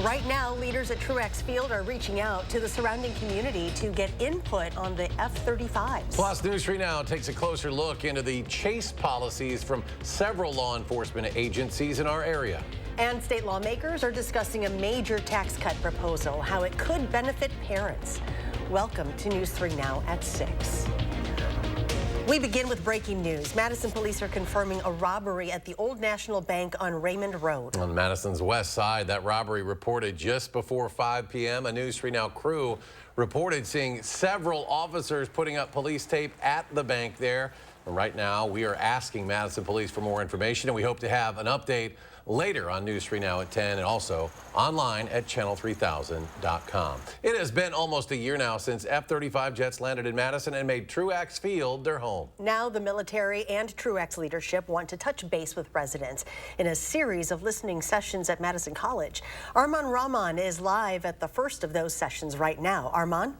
Right now, leaders at Truex Field are reaching out to the surrounding community to get input on the F35s. Plus, News 3 Now takes a closer look into the chase policies from several law enforcement agencies in our area. And state lawmakers are discussing a major tax cut proposal, how it could benefit parents. Welcome to News 3 Now at 6. We begin with breaking news. Madison police are confirming a robbery at the Old National Bank on Raymond Road. On Madison's west side, that robbery reported just before 5 p.m. A News 3 Now crew reported seeing several officers putting up police tape at the bank there. And right now, we are asking Madison police for more information, and we hope to have an update later on News 3 Now at 10 and also online at channel3000.com. It has been almost a year now since F-35 jets landed in Madison and made Truex Field their home. Now the military and Truex leadership want to touch base with residents in a series of listening sessions at Madison College. Arman Rahman is live at the first of those sessions right now. Arman?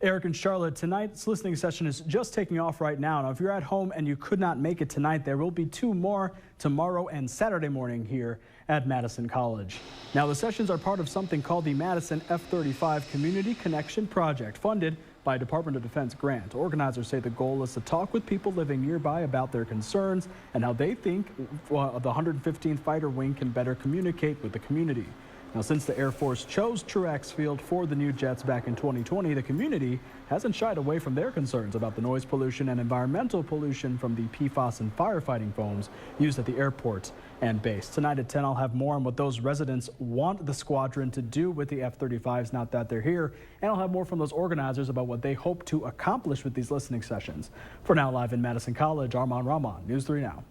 Eric and Charlotte, tonight's listening session is just taking off right now. Now, if you're at home and you could not make it tonight, there will be 2 more tomorrow and Saturday morning here at Madison College. Now, the sessions are part of something called the Madison F35 Community Connection Project, funded by a Department of Defense grant. Organizers say the goal is to talk with people living nearby about their concerns and how they think the 115th Fighter Wing can better communicate with the community. Now, since the Air Force chose Truex Field for the new jets back in 2020, the community hasn't shied away from their concerns about the noise pollution and environmental pollution from the PFAS and firefighting foams used at the airport and base. Tonight at 10, I'll have more on what those residents want the squadron to do with the F-35s now that they're here, and I'll have more from those organizers about what they hope to accomplish with these listening sessions. For now, live in Madison College, Arman Rahman, News 3 Now.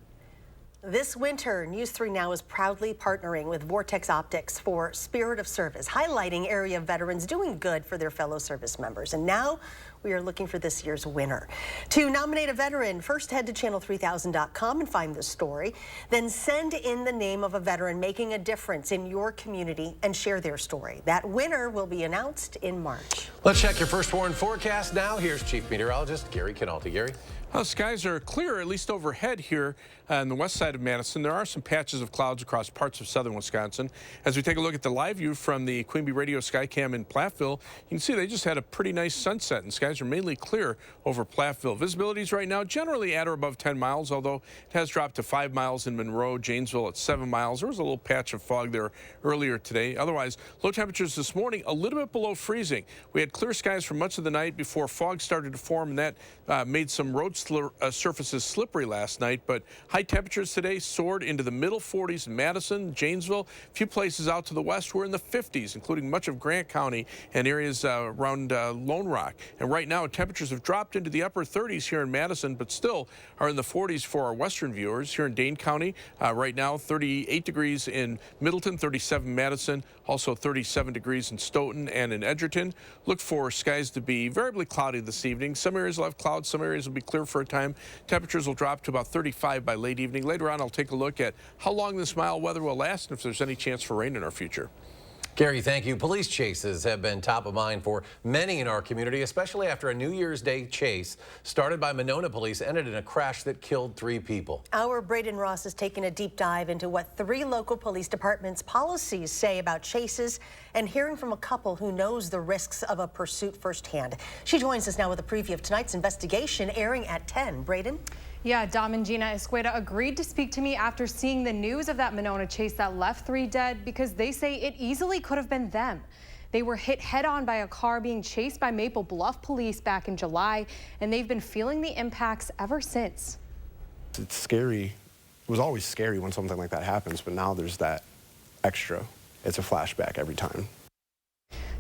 This winter, News 3 Now is proudly partnering with Vortex Optics for Spirit of Service, highlighting area veterans doing good for their fellow service members. And now we are looking for this year's winner. To nominate a veteran, first head to channel3000.com and find the story. Then send in the name of a veteran making a difference in your community and share their story. That winner will be announced in March. Let's check your first warn forecast now. Here's Chief Meteorologist Gary Canalti. Gary? Well, skies are clear, at least overhead here on the west side of Madison. There are some patches of clouds across parts of southern Wisconsin. As we take a look at the live view from the Queen Bee Radio Skycam in Platteville, you can see they just had a pretty nice sunset, and skies are mainly clear over Platteville. Visibilities right now generally at or above 10 miles, although it has dropped to 5 miles in Monroe, Janesville at 7 miles. There was a little patch of fog there earlier today. Otherwise, low temperatures this morning, a little bit below freezing. We had clear skies for much of the night before fog started to form, and that made some road surfaces slippery last night, but high temperatures today soared into the middle 40s in Madison, Janesville. A few places out to the west were in the 50s, including much of Grant County and areas around Lone Rock. And right now, temperatures have dropped into the upper 30s here in Madison, but still are in the 40s for our western viewers. Here in Dane County, right now, 38 degrees in Middleton, 37 Madison, also 37 degrees in Stoughton and in Edgerton. Look for skies to be variably cloudy this evening. Some areas will have clouds, some areas will be clear for a time. Temperatures will drop to about 35 by late evening. Later on, I'll take a look at how long this mild weather will last and if there's any chance for rain in our future. Gary, thank you. Police chases have been top of mind for many in our community, especially after a New Year's Day chase started by Monona police ended in a crash that killed 3 people. Our Braden Ross has taken a deep dive into what 3 local police departments' policies say about chases and hearing from a couple who knows the risks of a pursuit firsthand. She joins us now with a preview of tonight's investigation airing at 10. Braden? Yeah, Dom and Gina Escueda agreed to speak to me after seeing the news of that Monona chase that left 3 dead because they say it easily could have been them. They were hit head-on by a car being chased by Maple Bluff police back in July, and they've been feeling the impacts ever since. It's scary. It was always scary when something like that happens, but now there's that extra. It's a flashback every time.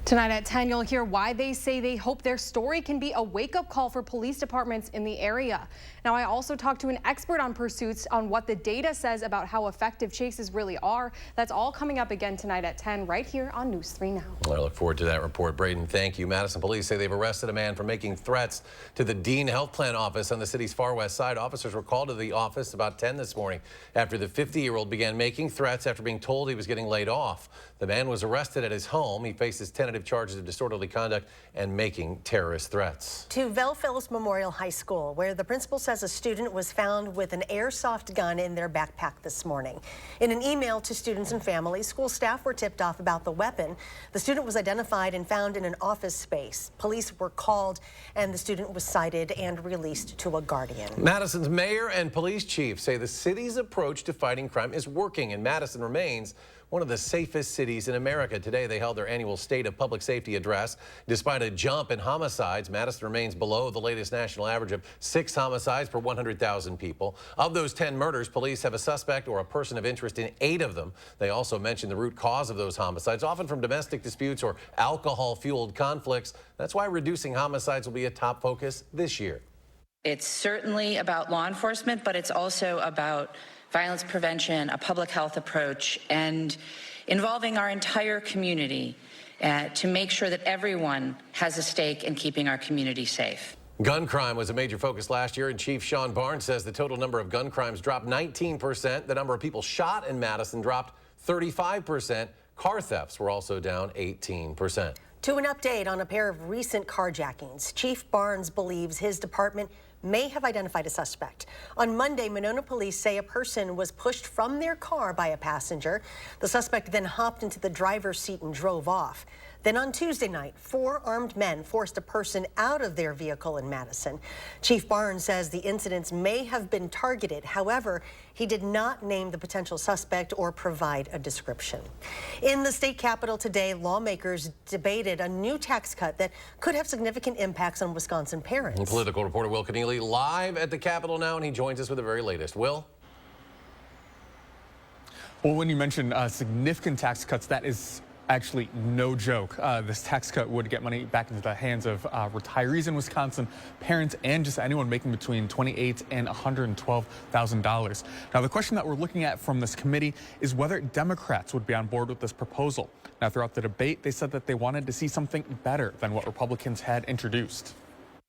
Tonight at 10, you'll hear why they say they hope their story can be a wake-up call for police departments in the area. Now, I also talked to an expert on pursuits on what the data says about how effective chases really are. That's all coming up again tonight at 10 right here on News 3 Now. Well, I look forward to that report. Braden, thank you. Madison police say they've arrested a man for making threats to the Dean Health Plan office on the city's far west side. Officers were called to the office about 10 this morning after the 50-year-old began making threats after being told he was getting laid off. The man was arrested at his home. He faces tentative consecutive charges of disorderly conduct and making terrorist threats. To Velphills Memorial High School, where the principal says a student was found with an airsoft gun in their backpack this morning. In an email to students and families, school staff were tipped off about the weapon. The student was identified and found in an office space. Police were called and the student was cited and released to a guardian. Madison's mayor and police chief say the city's approach to fighting crime is working, and Madison remains one of the safest cities in America. Today, they held their annual State of Public Safety address. Despite a jump in homicides, Madison remains below the latest national average of 6 homicides per 100,000 people. Of those 10 murders, police have a suspect or a person of interest in 8 of them. They also mentioned the root cause of those homicides, often from domestic disputes or alcohol-fueled conflicts. That's why reducing homicides will be a top focus this year. It's certainly about law enforcement, but it's also about violence prevention, a public health approach, and involving our entire community to make sure that everyone has a stake in keeping our community safe. Gun crime was a major focus last year, and Chief Sean Barnes says the total number of gun crimes dropped 19%. The number of people shot in Madison dropped 35%. Car thefts were also down 18%. To an update on a pair of recent carjackings, Chief Barnes believes his department may have identified a suspect. On Monday, Monona police say a person was pushed from their car by a passenger. The suspect then hopped into the driver's seat and drove off. Then on Tuesday night, 4 armed men forced a person out of their vehicle in Madison. Chief Barnes says the incidents may have been targeted. However, he did not name the potential suspect or provide a description. In the state capitol today, lawmakers debated a new tax cut that could have significant impacts on Wisconsin parents. Political reporter Will Keneally live at the Capitol now, and he joins us with the very latest. Will? Well, when you mention significant tax cuts, that is actually no joke. This tax cut would get money back into the hands of retirees in Wisconsin, parents, and just anyone making between $28,000 and $112,000. Now, the question that we're looking at from this committee is whether Democrats would be on board with this proposal. Now, throughout the debate, they said that they wanted to see something better than what Republicans had introduced.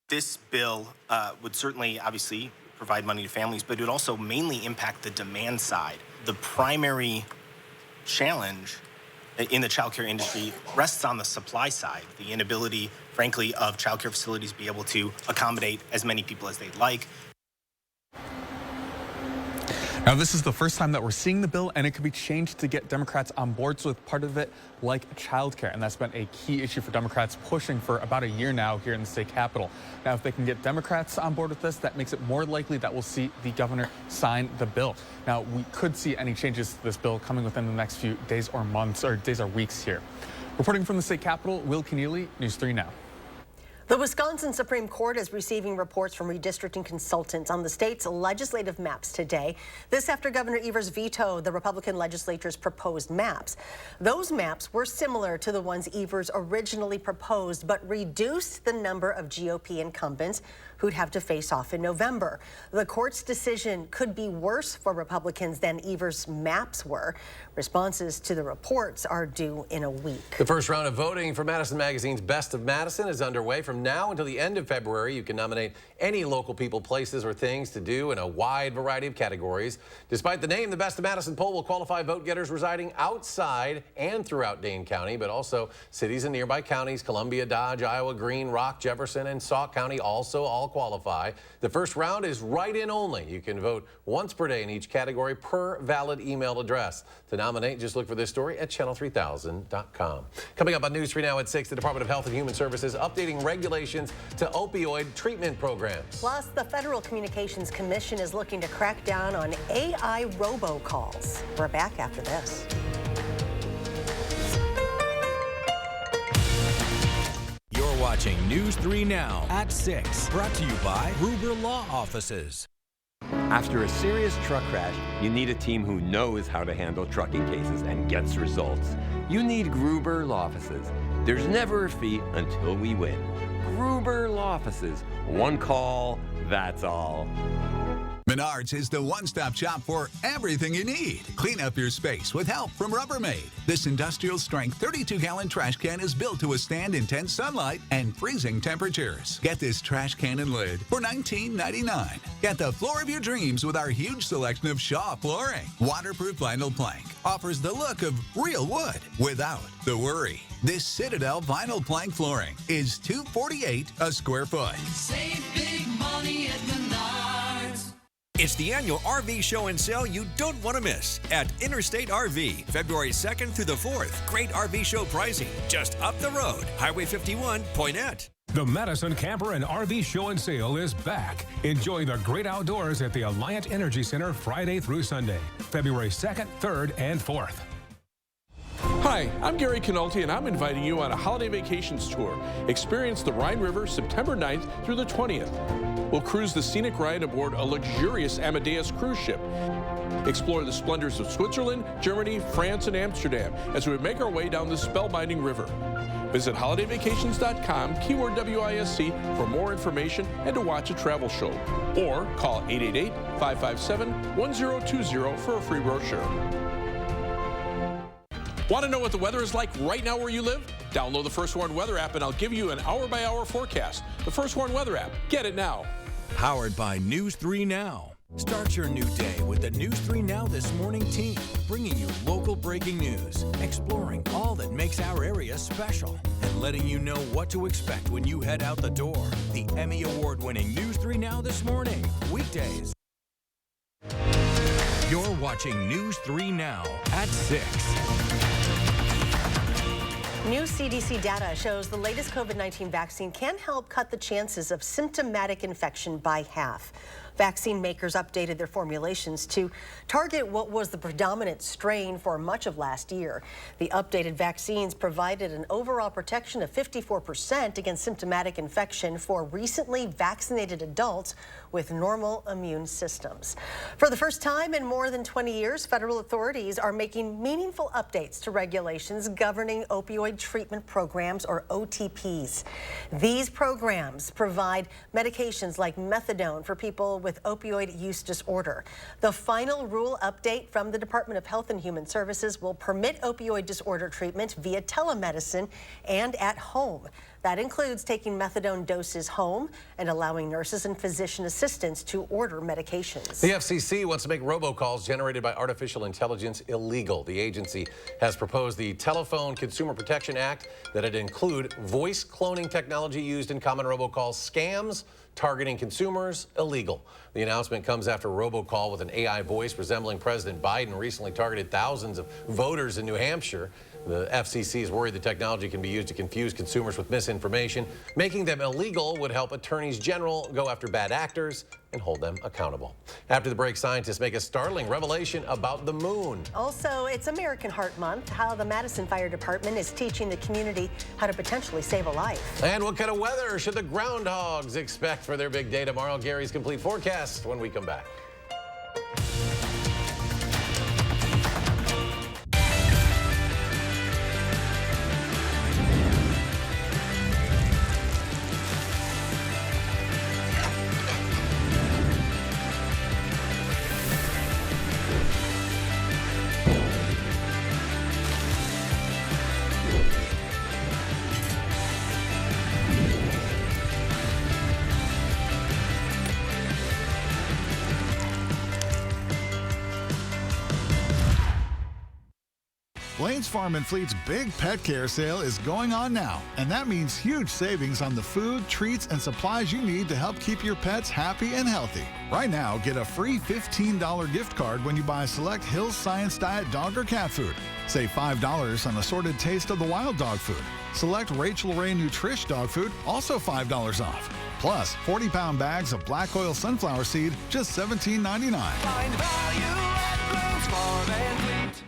This bill would certainly, obviously, provide money to families, but it would also mainly impact the demand side. The primary challenge in the childcare industry rests on the supply side, the inability, frankly, of childcare facilities to be able to accommodate as many people as they'd like. Now, this is the first time that we're seeing the bill, and it could be changed to get Democrats on board with part of it, like childcare. And that's been a key issue for Democrats, pushing for about a year now here in the state capitol. Now, if they can get Democrats on board with this, that makes it more likely that we'll see the governor sign the bill. Now, we could see any changes to this bill coming within the next few days or months, or days or weeks here. Reporting from the state capitol, Will Keneally, News 3 Now. The Wisconsin Supreme Court is receiving reports from redistricting consultants on the state's legislative maps today. This after Governor Evers vetoed the Republican legislature's proposed maps. Those maps were similar to the ones Evers originally proposed, but reduced the number of GOP incumbents who'd have to face off in November. The court's decision could be worse for Republicans than Evers' maps were. Responses to the reports are due in a week. The first round of voting for Madison Magazine's Best of Madison is underway. From now until the end of February, you can nominate any local people, places, or things to do in a wide variety of categories. Despite the name, the Best of Madison poll will qualify vote getters residing outside and throughout Dane County, but also cities in nearby counties. Columbia, Dodge, Iowa, Greene, Rock, Jefferson, and Sauk County also all qualify. The first round is write-in only. You can vote once per day in each category per valid email address. To nominate, just look for this story at channel3000.com. Coming up on News 3 Now at 6, the Department of Health and Human Services updating regulations to opioid treatment programs. Plus, the Federal Communications Commission is looking to crack down on AI robocalls. We're back after this. You're watching News 3 Now at 6, brought to you by Gruber Law Offices. After a serious truck crash, you need a team who knows how to handle trucking cases and gets results. You need Gruber Law Offices. There's never a fee until we win. Gruber Law Offices. One call, that's all. Menards is the one-stop shop for everything you need. Clean up your space with help from Rubbermaid. This industrial-strength 32-gallon trash can is built to withstand intense sunlight and freezing temperatures. Get this trash can and lid for $19.99. Get the floor of your dreams with our huge selection of Shaw flooring. Waterproof vinyl plank offers the look of real wood without the worry. This Citadel vinyl plank flooring is $248 a square foot. Save big money at Menards. It's the annual RV show and sale you don't want to miss at Interstate RV, February 2nd through the 4th. Great RV show pricing just up the road. Highway 51, Poinet. The Madison Camper and RV Show and Sale is back. Enjoy the great outdoors at the Alliant Energy Center Friday through Sunday, February 2nd, 3rd, and 4th. Hi, I'm Gary Canolti, and I'm inviting you on a holiday vacations tour. Experience the Rhine River September 9th through the 20th. We'll cruise the scenic ride aboard a luxurious Amadeus cruise ship. Explore the splendors of Switzerland, Germany, France, and Amsterdam as we make our way down this spellbinding river. Visit holidayvacations.com, keyword WISC, for more information and to watch a travel show. Or call 888-557-1020 for a free brochure. Want to know what the weather is like right now where you live? Download the First Warn Weather app and I'll give you an hour-by-hour forecast. The First Warn Weather app. Get it now. Powered by News 3 Now. Start your new day with the News 3 Now This Morning team, bringing you local breaking news, exploring all that makes our area special, and letting you know what to expect when you head out the door. The Emmy Award-winning News 3 Now This Morning, weekdays. You're watching News 3 Now at 6. New CDC data shows the latest COVID-19 vaccine can help cut the chances of symptomatic infection by half. Vaccine makers updated their formulations to target what was the predominant strain for much of last year. The updated vaccines provided an overall protection of 54% against symptomatic infection for recently vaccinated adults with normal immune systems. For the first time in more than 20 years, federal authorities are making meaningful updates to regulations governing opioid treatment programs, or OTPs. These programs provide medications like methadone for people with opioid use disorder. The final rule update from the Department of Health and Human Services will permit opioid disorder treatment via telemedicine and at home. That includes taking methadone doses home and allowing nurses and physician assistants to order medications. The FCC wants to make robocalls generated by artificial intelligence illegal. The agency has proposed the Telephone Consumer Protection Act that'd include voice cloning technology used in common robocalls, scams targeting consumers illegal. The announcement comes after a robocall with an AI voice resembling President Biden recently targeted thousands of voters in New Hampshire. The FCC is worried the technology can be used to confuse consumers with misinformation. Making them illegal would help attorneys general go after bad actors and hold them accountable. After the break, scientists make a startling revelation about the moon. Also, it's American Heart Month, how the Madison Fire Department is teaching the community how to potentially save a life. And what kind of weather should the groundhogs expect for their big day tomorrow? Gary's complete forecast when we come back. Blaine's Farm and Fleet's big pet care sale is going on now, and that means huge savings on the food, treats, and supplies you need to help keep your pets happy and healthy. Right now, get a free $15 gift card when you buy select Hill's Science Diet dog or cat food. Save $5 on assorted Taste of the Wild dog food. Select Rachel Ray Nutrish dog food, also $5 off. Plus, 40-pound bags of black oil sunflower seed, just $17.99. Find value at Blaine's Farm and Fleet.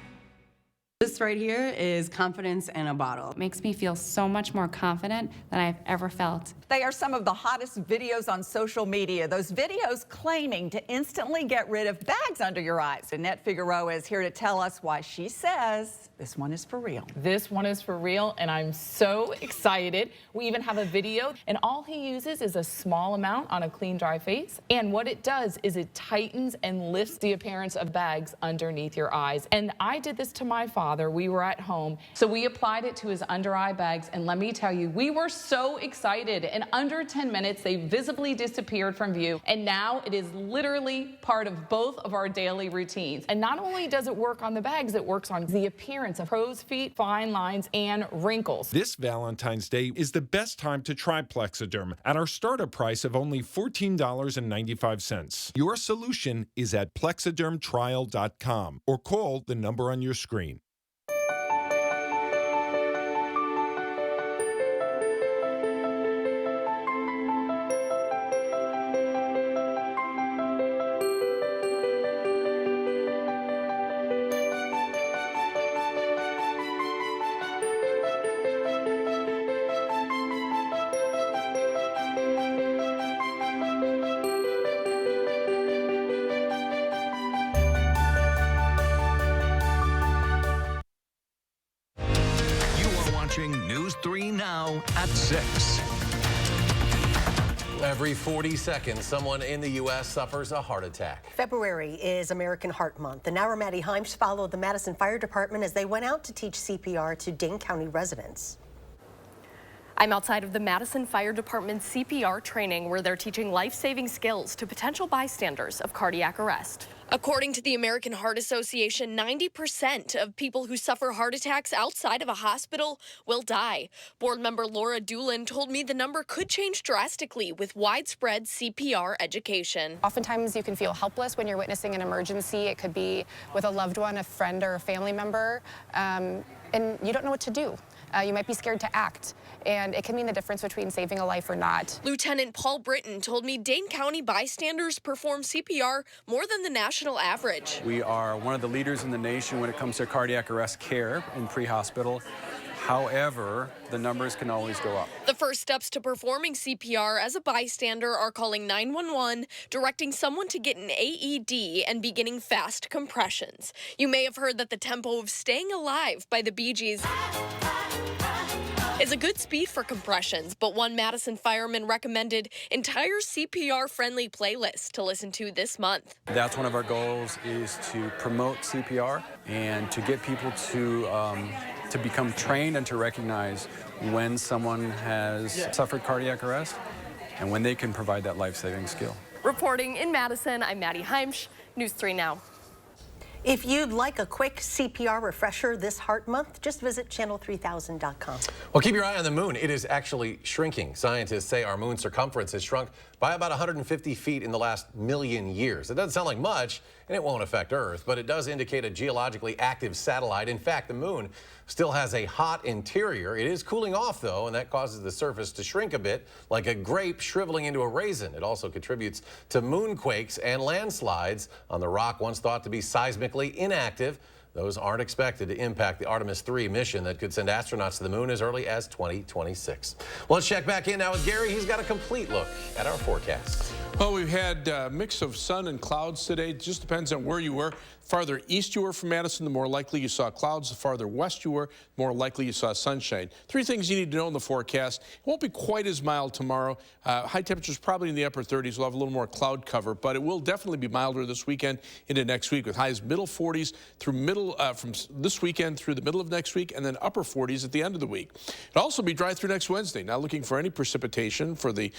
The This right here is confidence in a bottle. It makes me feel so much more confident than I've ever felt. They are some of the hottest videos on social media. Those videos claiming to instantly get rid of bags under your eyes. Annette Figueroa is here to tell us why she says this one is for real. This one is for real, and I'm so excited. We even have a video, and all he uses is a small amount on a clean, dry face. And what it does is it tightens and lifts the appearance of bags underneath your eyes. And I did this to my father. We were at home, so we applied it to his under eye bags, and let me tell you, we were so excited. In under 10 minutes, they visibly disappeared from view, and now it is literally part of both of our daily routines. And not only does it work on the bags, it works on the appearance of crow's feet, fine lines, and wrinkles. This Valentine's Day is the best time to try Plexaderm at our startup price of only $14.95. Your solution is at plexadermtrial.com or call the number on your screen. News 3 Now at 6. Every 40 seconds, someone in the U.S. suffers a heart attack. February is American Heart Month, and now Maddie Heimsch followed the Madison Fire Department as they went out to teach CPR to Dane County residents. I'm outside of the Madison Fire Department CPR training where they're teaching life-saving skills to potential bystanders of cardiac arrest. According to the American Heart Association, 90% of people who suffer heart attacks outside of a hospital will die. Board member Laura Doolin told me the number could change drastically with widespread CPR education. Oftentimes you can feel helpless when you're witnessing an emergency. It could be with a loved one, a friend, or a family member, and you don't know what to do. You might be scared to act, and it can mean the difference between saving a life or not. Lieutenant Paul Britton told me Dane County bystanders perform CPR more than the national average. We are one of the leaders in the nation when it comes to cardiac arrest care in pre-hospital. However, the numbers can always go up. The first steps to performing CPR as a bystander are calling 911, directing someone to get an AED, and beginning fast compressions. You may have heard that the tempo of Staying Alive by the Bee Gees is a good speed for compressions, but one Madison fireman recommended entire CPR-friendly playlists to listen to this month. That's one of our goals, is to promote CPR and to get people to become trained and to recognize when someone has suffered cardiac arrest and when they can provide that life-saving skill. Reporting in Madison, I'm Maddie Heimsch, News 3 Now. If you'd like a quick CPR refresher this Heart Month, just visit channel3000.com. Well, keep your eye on the moon. It is actually shrinking. Scientists say our moon's circumference has shrunk by about 150 feet in the last million years. It doesn't sound like much, and it won't affect Earth, but it does indicate a geologically active satellite. In fact, the moon still has a hot interior. It is cooling off, though, and that causes the surface to shrink a bit, like a grape shriveling into a raisin. It also contributes to moonquakes and landslides on the rock once thought to be seismically inactive. Those aren't expected to impact the Artemis 3 mission that could send astronauts to the moon as early as 2026. Well, let's check back in now with Gary. He's got a complete look at our forecasts. Well, we've had a mix of sun and clouds today. It just depends on where you were. Farther east you were from Madison, the more likely you saw clouds. The farther west you were, the more likely you saw sunshine. Three things you need to know in the forecast. It won't be quite as mild tomorrow. High temperatures probably in the upper 30s. We'll have a little more cloud cover, but it will definitely be milder this weekend into next week, with highs middle 40s through from this weekend through the middle of next week, and then upper 40s at the end of the week. It'll also be dry through next Wednesday. Not looking for any precipitation for the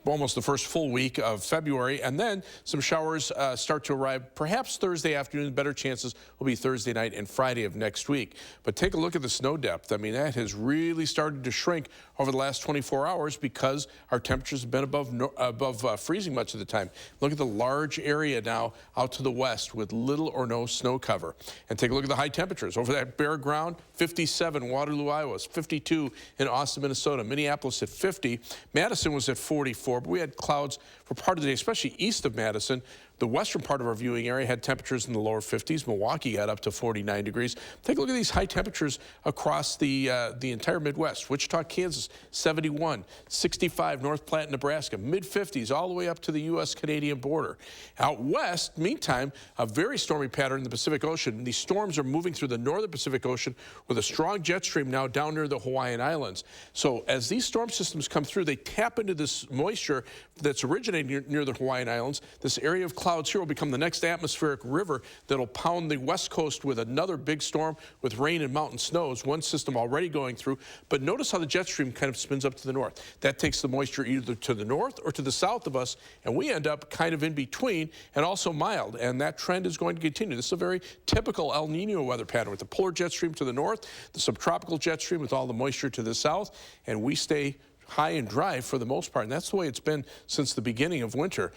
almost the first full week of February, and then some showers start to arrive perhaps Thursday afternoon. Better chances will be Thursday night and Friday of next week. But take a look at the snow depth. I mean, that has really started to shrink over the last 24 hours because our temperatures have been above freezing much of the time. Look at the large area now out to the west with little or no snow cover. And take a look at the high temperatures. Over that bare ground, 57 Waterloo, Iowa, 52 in Austin, Minnesota, Minneapolis at 50. Madison was at 44, but we had clouds for part of the day, especially east of Madison. The western part of our viewing area had temperatures in the lower 50s. Milwaukee got up to 49 degrees. Take a look at these high temperatures across the entire Midwest. Wichita, Kansas, 71, 65, North Platte, Nebraska, mid-50s, all the way up to the U.S.-Canadian border. Out west, meantime, a very stormy pattern in the Pacific Ocean. These storms are moving through the northern Pacific Ocean with a strong jet stream now down near the Hawaiian Islands. So as these storm systems come through, they tap into this moisture that's originating near the Hawaiian Islands. This area of clouds here will become the next atmospheric river that'll pound the west coast with another big storm with rain and mountain snows. One system already going through, but notice how the jet stream kind of spins up to the north. That takes the moisture either to the north or to the south of us, and we end up kind of in between and also mild, and that trend is going to continue. This is a very typical El Nino weather pattern with the polar jet stream to the north, the subtropical jet stream with all the moisture to the south, and we stay high and dry for the most part, and that's the way it's been since the beginning of winter.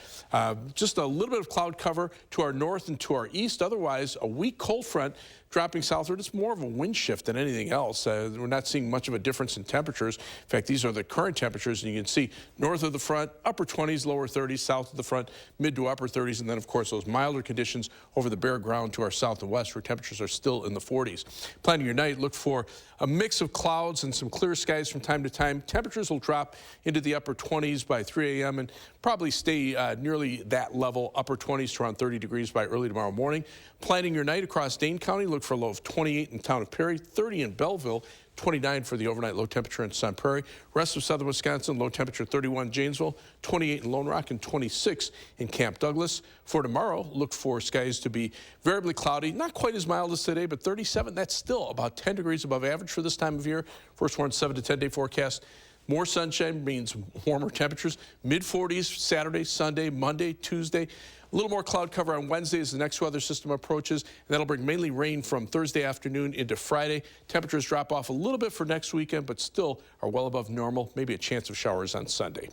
Just a little bit of cloud cover to our north and to our east. Otherwise, a weak cold front dropping southward. It's more of a wind shift than anything else. We're not seeing much of a difference in temperatures. In fact, these are the current temperatures, and you can see north of the front, upper 20s, lower 30s, south of the front, mid to upper 30s, and then, of course, those milder conditions over the bare ground to our south and west where temperatures are still in the 40s. Planning your night, look for a mix of clouds and some clear skies from time to time. Temperatures will drop into the upper 20s by 3 a.m. and probably stay nearly that level, upper 20s to around 30 degrees by early tomorrow morning. Planning your night across Dane County, look for a low of 28 in the town of Perry, 30 in Belleville, 29 for the overnight low temperature in Sun Prairie. Rest of southern Wisconsin, low temperature 31 Janesville, 28 in Lone Rock, and 26 in Camp Douglas. For tomorrow, look for skies to be variably cloudy, not quite as mild as today, but 37. That's still about 10 degrees above average for this time of year. First warned 7 to 10 day forecast. More sunshine means warmer temperatures. Mid-40s Saturday, Sunday, Monday, Tuesday. A little more cloud cover on Wednesday as the next weather system approaches, and that'll bring mainly rain from Thursday afternoon into Friday. Temperatures drop off a little bit for next weekend, but still are well above normal. Maybe a chance of showers on Sunday.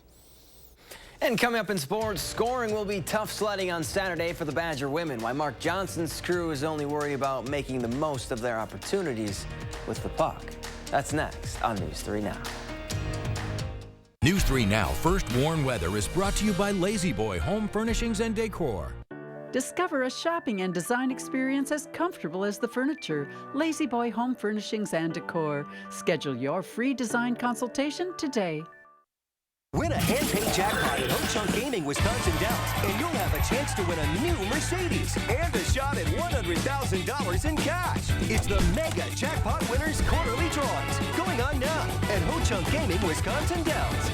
And coming up in sports, scoring will be tough sledding on Saturday for the Badger women. Why Mark Johnson's crew is only worried about making the most of their opportunities with the puck. That's next on News 3 Now. News 3 Now First Warn Weather is brought to you by Lazy Boy Home Furnishings and Decor. Discover a shopping and design experience as comfortable as the furniture. Lazy Boy Home Furnishings and Decor. Schedule your free design consultation today. Win a hand-paid jackpot at Ho-Chunk Gaming Wisconsin Dells, and you'll have a chance to win a new Mercedes and a shot at $100,000 in cash. It's the Mega Jackpot Winners Quarterly Drawings going on now at Ho-Chunk Gaming Wisconsin Dells.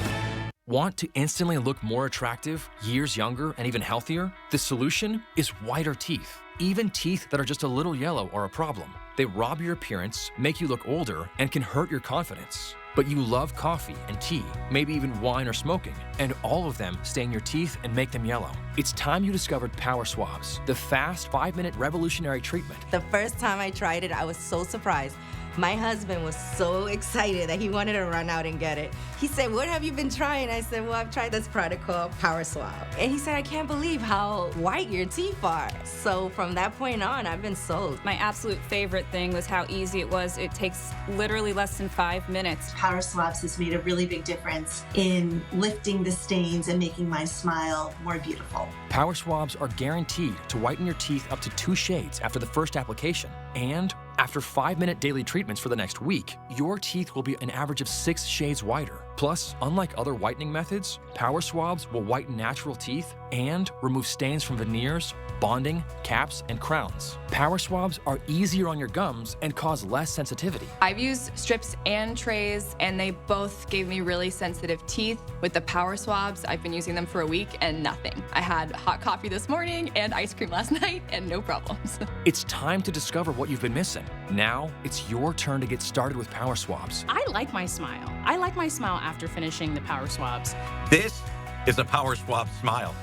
Want to instantly look more attractive, years younger, and even healthier? The solution is whiter teeth. Even teeth that are just a little yellow are a problem. They rob your appearance, make you look older, and can hurt your confidence. But you love coffee and tea, maybe even wine or smoking, and all of them stain your teeth and make them yellow. It's time you discovered Power Swabs, the fast 5-minute revolutionary treatment. The first time I tried it, I was so surprised. My husband was so excited that he wanted to run out and get it. He said, "What have you been trying?" I said, "Well, I've tried this product called Power Swab." And he said, "I can't believe how white your teeth are." So from that point on, I've been sold. My absolute favorite thing was how easy it was. It takes literally less than 5 minutes. Power Swabs has made a really big difference in lifting the stains and making my smile more beautiful. Power Swabs are guaranteed to whiten your teeth up to 2 shades after the first application. And after 5-minute daily treatments for the next week, your teeth will be an average of 6 shades whiter. Plus, unlike other whitening methods, Power Swabs will whiten natural teeth and remove stains from veneers, bonding, caps, and crowns. Power Swabs are easier on your gums and cause less sensitivity. I've used strips and trays, and they both gave me really sensitive teeth. With the Power Swabs, I've been using them for a week and nothing. I had hot coffee this morning and ice cream last night and no problems. It's time to discover what you've been missing. Now, it's your turn to get started with Power Swabs. I like my smile. I like my smile after finishing the Power Swabs. This is a Power Swab smile.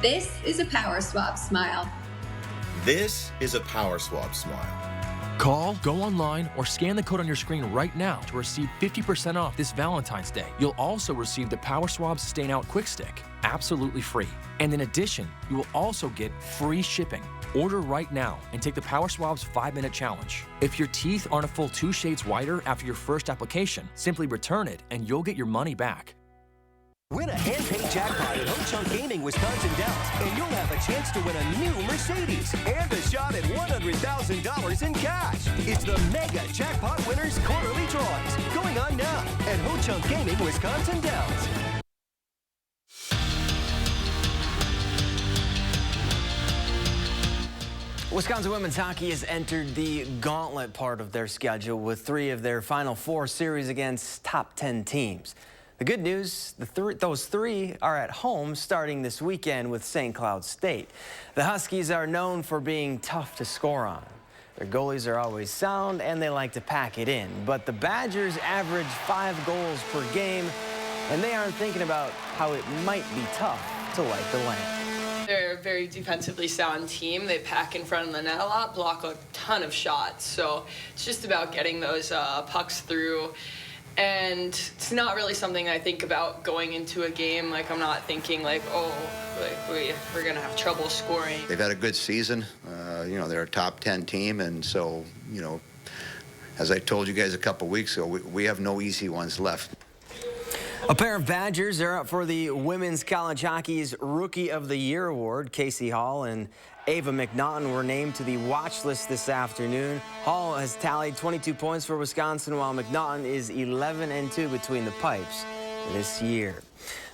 This is a Power Swab smile. This is a Power Swab smile. Call, go online, or scan the code on your screen right now to receive 50% off this Valentine's Day. You'll also receive the Power Swabs Stain Out Quick Stick, absolutely free. And in addition, you will also get free shipping. Order right now and take the Power Swabs 5-minute challenge. If your teeth aren't a full 2 shades whiter after your first application, simply return it and you'll get your money back. Win a hand-paid jackpot at Ho-Chunk Gaming Wisconsin Dells, and you'll have a chance to win a new Mercedes and a shot at $100,000 in cash. It's the Mega Jackpot Winners Quarterly Drawings, going on now at Ho-Chunk Gaming Wisconsin Dells. Wisconsin women's hockey has entered the gauntlet part of their schedule with 3 of their final 4 series against top 10 teams. The good news, those 3 are at home starting this weekend with St. Cloud State. The Huskies are known for being tough to score on. Their goalies are always sound and they like to pack it in. But the Badgers average 5 goals per game, and they aren't thinking about how it might be tough to light the lamp. They're a very defensively sound team. They pack in front of the net a lot, block a ton of shots. So it's just about getting those pucks through. And it's not really something I think about going into a game. Like, I'm not thinking like, oh, like we're gonna have trouble scoring. They've had a good season. You know, they're a top 10 team, and so, you know, as I told you guys a couple weeks ago, we have no easy ones left. A pair of Badgers are up for the Women's College Hockey's Rookie of the Year award. Casey Hall and Ava McNaughton were named to the watch list this afternoon. Hall has tallied 22 points for Wisconsin, while McNaughton is 11-2 between the pipes this year.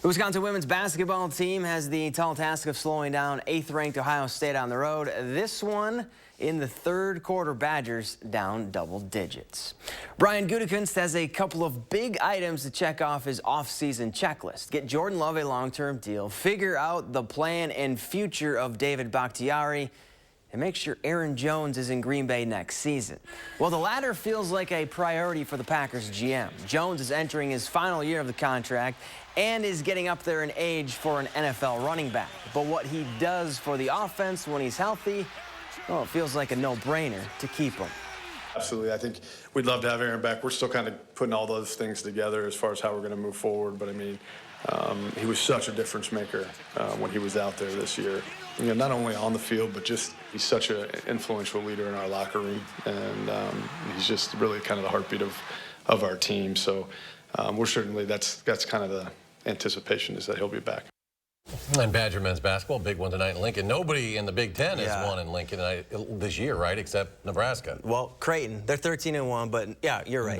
The Wisconsin women's basketball team has the tall task of slowing down 8th-ranked Ohio State on the road. This one in the 3rd quarter, Badgers down double digits. Brian Gutekunst has a couple of big items to check off his off-season checklist. Get Jordan Love a long-term deal, figure out the plan and future of David Bakhtiari, and make sure Aaron Jones is in Green Bay next season. Well, the latter feels like a priority for the Packers GM. Jones is entering his final year of the contract and is getting up there in age for an NFL running back. But what he does for the offense when he's healthy, well, it feels like a no-brainer to keep him. Absolutely. I think we'd love to have Aaron back. We're still kind of putting all those things together as far as how we're going to move forward. But, I mean, he was such a difference maker when he was out there this year. You know, not only on the field, but just he's such an influential leader in our locker room. And he's just really kind of the heartbeat of our team. So we're certainly, that's kind of the anticipation, is that he'll be back. And Badger men's basketball, big one tonight in Lincoln. Nobody in the Big Ten has won in Lincoln this year, right, except Nebraska. Well, Creighton, they're 13-1, but yeah, you're right.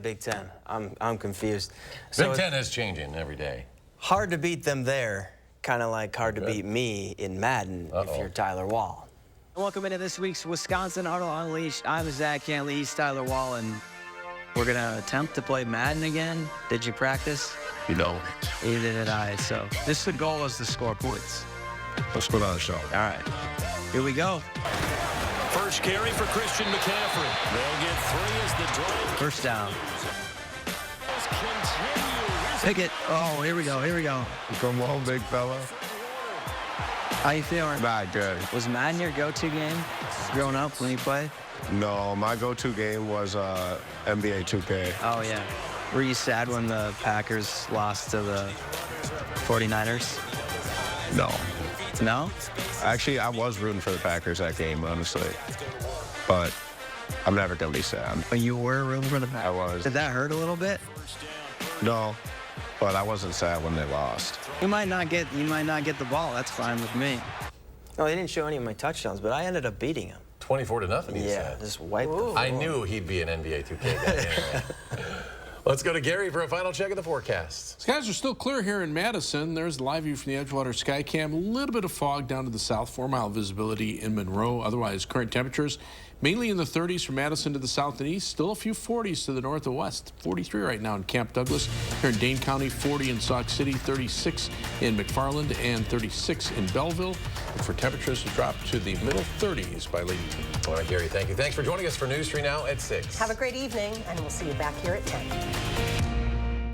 Big Ten. I'm confused. Big Ten is changing every day. Hard to beat them there, kind of like hard to beat me in Madden if you're Tyler Wall. Welcome into this week's Wisconsin Auto Unleashed. I'm Zach Canley, he's Tyler Wall, and we're gonna attempt to play Madden again. Did you practice? You know. Either did I. So this goal is to score points. Let's put on a show. All right. Here we go. First carry for Christian McCaffrey. They'll get 3 as the drive. First down. Pick it. Oh, here we go. Here we go. Come on, big fella. How you feeling? Not good. Was Madden your go-to game growing up when you played? No, my go-to game was NBA 2K. Oh, yeah. Were you sad when the Packers lost to the 49ers? No. No? Actually, I was rooting for the Packers that game, honestly. But I'm never going to be sad. But you were rooting for the Packers? I was. Did that hurt a little bit? No, but I wasn't sad when they lost. You might not get the ball. That's fine with me. No, they didn't show any of my touchdowns, but I ended up beating him. 24-0, you said. Just wiped the floor. I knew he'd be an NBA 2K guy anyway. Let's go to Gary for a final check of the forecast. Skies are still clear here in Madison. There's the live view from the Edgewater Skycam. A little bit of fog down to the south, 4-mile visibility in Monroe. Otherwise, current temperatures mainly in the 30s from Madison to the south and east. Still a few 40s to the north and west. 43 right now in Camp Douglas. Here in Dane County, 40 in Sauk City, 36 in McFarland, and 36 in Belleville. And for temperatures to drop to the middle 30s by late evening. All right, Gary, thank you. Thanks for joining us for News 3 Now at 6. Have a great evening, and we'll see you back here at 10.